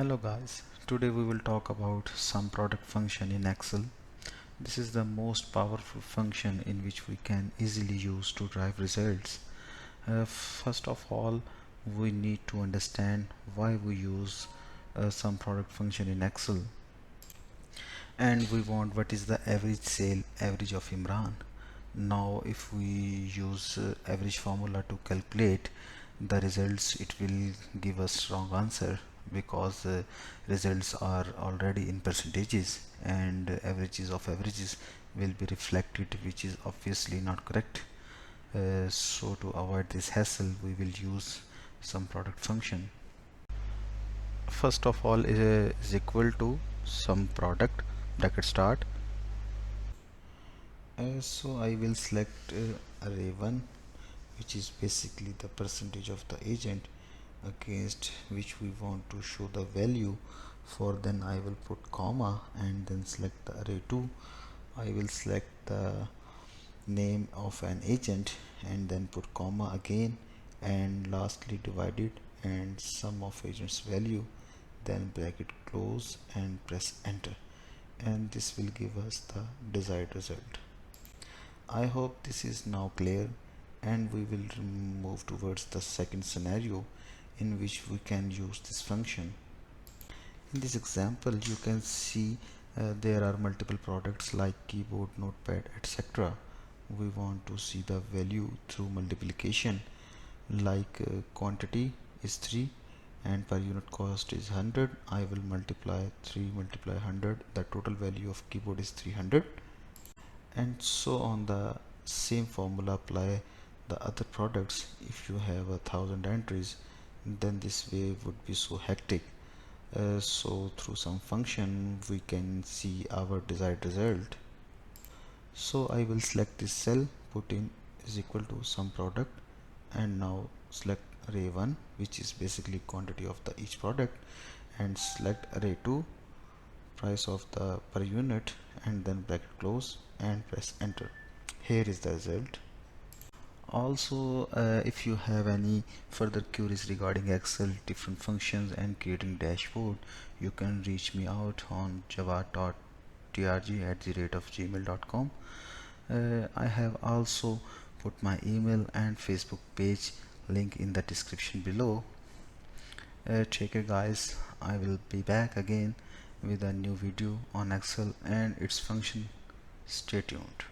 Hello guys, today we will talk about SUMPRODUCT function in Excel. This is the most powerful function in which we can easily use to drive results. First of all, we need to understand why we use SUMPRODUCT function in Excel, and we want what is the average sale average of Imran. Now if we use average formula to calculate the results, it will give us wrong answer because results are already in percentages and averages of averages will be reflected, which is obviously not correct. So to avoid this hassle, we will use SUMPRODUCT function. First of all is equal to SUMPRODUCT bracket start. So I will select array 1, which is basically the percentage of the agent against which we want to show the value for. Then I will put comma and then select the array 2. I will select the name of an agent and then put comma again, and lastly divided and sum of agents value, then bracket close and press enter, and this will give us the desired result. I hope this is now clear, and we will move towards the second scenario in which we can use this function. In this example you can see there are multiple products like keyboard, notepad, etc. We want to see the value through multiplication, like quantity is 3 and per unit cost is 100. I will multiply 3 multiply 100, the total value of keyboard is 300, and so on. The same formula apply the other products. If you have 1,000 entries, then this way would be so hectic. So through some function we can see our desired result. So I will select this cell, put in is equal to SUMPRODUCT, and now select array 1, which is basically quantity of the each product, and select array 2, price of the per unit, and then bracket close and press enter. Here is the result. Also, if you have any further queries regarding Excel, different functions and creating dashboard, you can reach me out on java.trg@gmail.com. I have also put my email and Facebook page link in the description below. Take care guys, I will be back again with a new video on Excel and its function. Stay tuned.